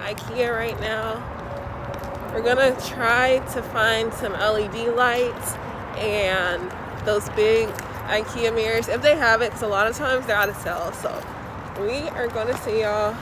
Ikea right now. We're gonna try to find some LED lights and those big Ikea mirrors if they have it, because a lot of times they're out of sale. So we are gonna see y'all.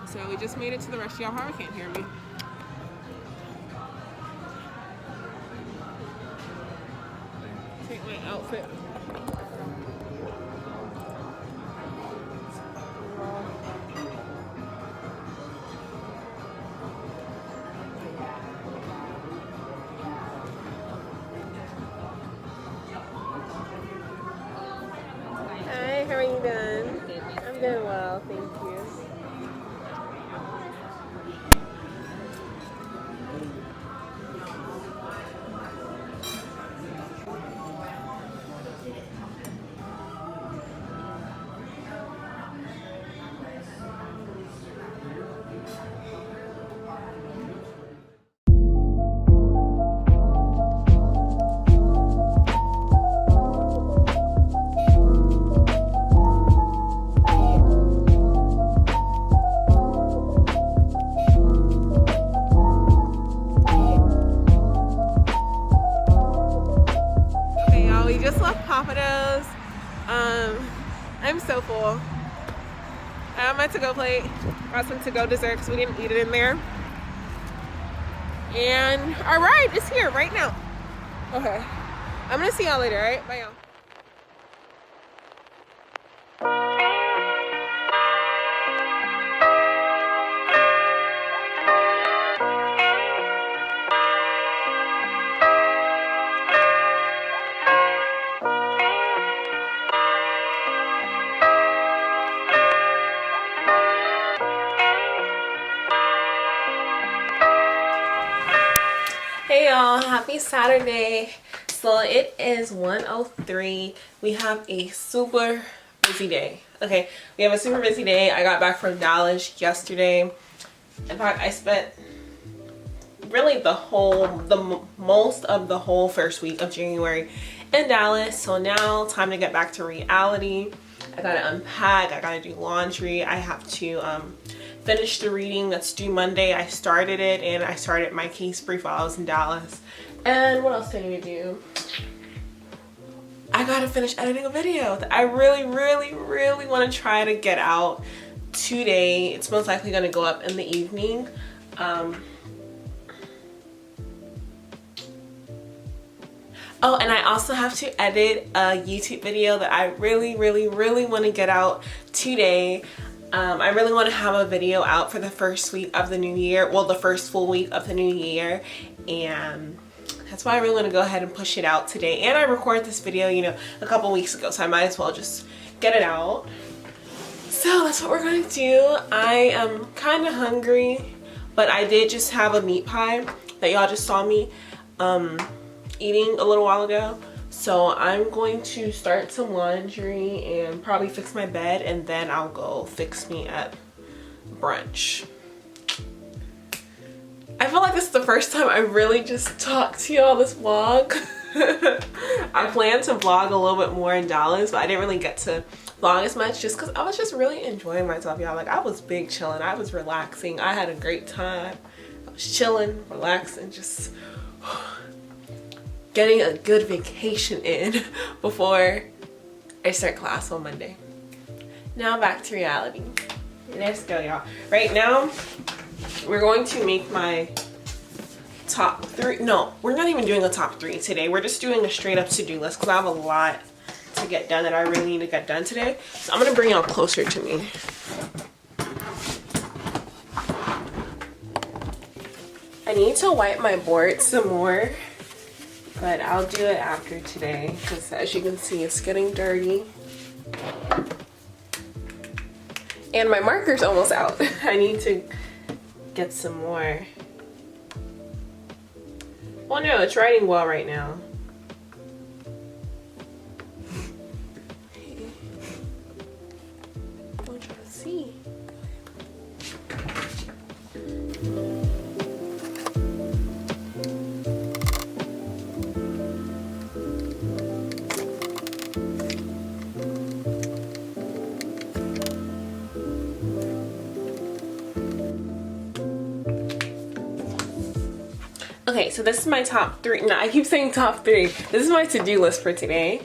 So we just made it to the rest. Y'all probably can't hear me. Take my outfit. Hi, how are you doing? I'm doing well, thank you. I'm so full. I have my to-go plate. Got some to-go dessert because we didn't eat it in there. And our ride is here right now. Okay. I'm gonna see y'all later, all right? Bye, y'all. Hey y'all, happy Saturday. So it is 1:03. We have a super busy day. Okay, we have a super busy day. I got back from Dallas yesterday. In fact, I spent really most of the whole first week of January in Dallas. So now time to get back to reality. I gotta unpack, I gotta do laundry, I have to finish the reading that's due Monday. I started it, and I started my case brief while I was in Dallas. And what else did I need to do? I gotta finish editing a video that I really want to try to get out today. It's most likely gonna go up in the evening. Oh, and I also have to edit a YouTube video that I really want to get out today. I really want to have a video out for the first week of the new year. Well, the first full week of the new year. And that's why I really want to go ahead and push it out today. And I recorded this video, you know, a couple weeks ago. So I might as well just get it out. So that's what we're going to do. I am kind of hungry. But I did just have a meat pie that y'all just saw me eating a little while ago. So I'm going to start some laundry and probably fix my bed, and then I'll go fix me up brunch. I feel like this is the first time I really just talked to y'all this vlog. I plan to vlog a little bit more in Dallas, but I didn't really get to vlog as much just because I was just really enjoying myself, y'all. Like, I was big chilling, I was relaxing, I had a great time. I was chilling, relaxing, just getting a good vacation in before I start class on Monday. Now back to reality. Let's go, y'all. Right now, we're going to make my top 3. No, we're not even doing a top 3 today. We're just doing a straight up to-do list because I have a lot to get done that I really need to get done today. So I'm gonna bring y'all closer to me. I need to wipe my board some more, but I'll do it after today because, as you can see, it's getting dirty. And my marker's almost out. I need to get some more. Well, no, it's writing well right now. I'm trying to see. Okay, so this is my top 3. No, I keep saying top 3. This is my to-do list for today.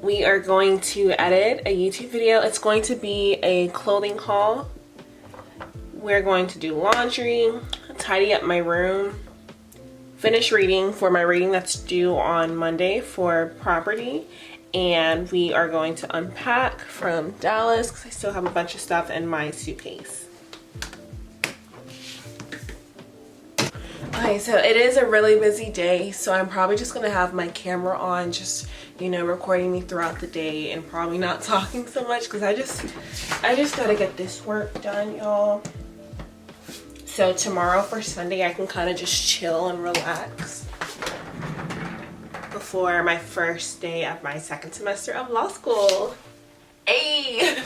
We are going to edit a YouTube video. It's going to be a clothing haul. We're going to do laundry, tidy up my room, finish reading for my reading that's due on Monday for property, and we are going to unpack from Dallas because I still have a bunch of stuff in my suitcase. Okay, so it is a really busy day, so I'm probably just gonna have my camera on, just, you know, recording me throughout the day and probably not talking so much because I just gotta get this work done, y'all. So tomorrow for Sunday I can kind of just chill and relax before my first day of my second semester of law school. Hey!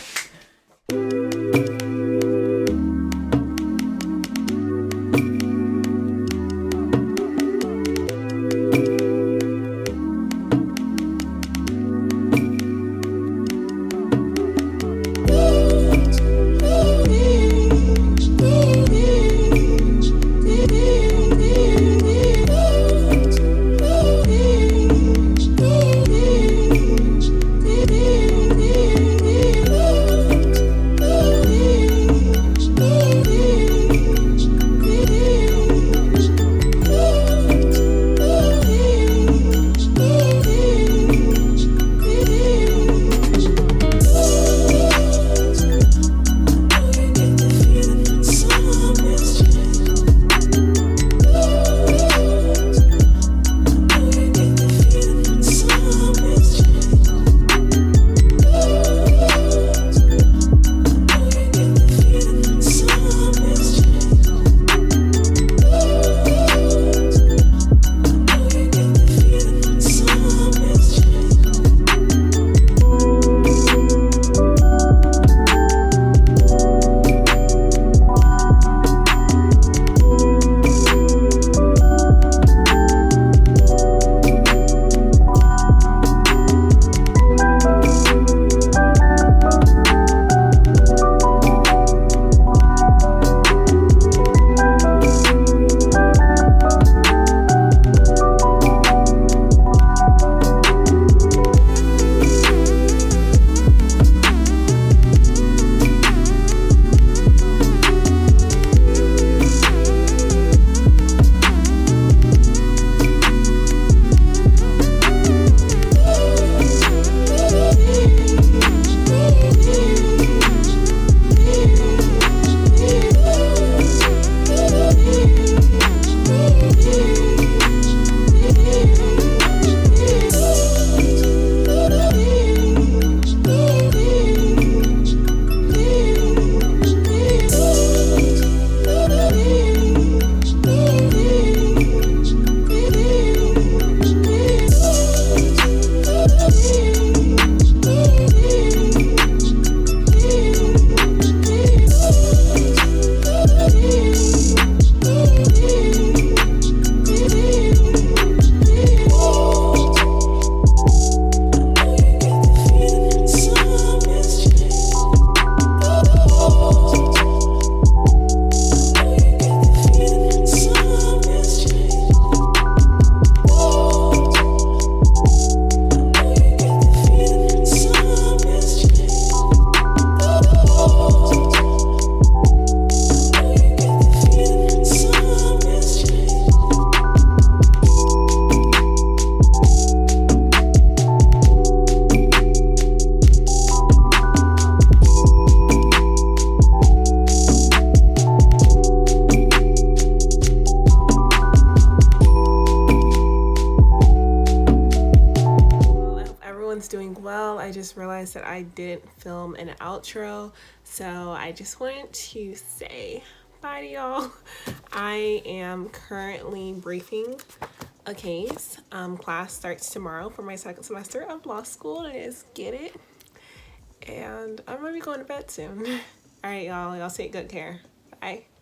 noticed that I didn't film an outro, so I just wanted to say bye to y'all. I am currently briefing a case. Class starts tomorrow for my second semester of law school. It is Get It. And I'm gonna be going to bed soon. All right, y'all take good care. Bye.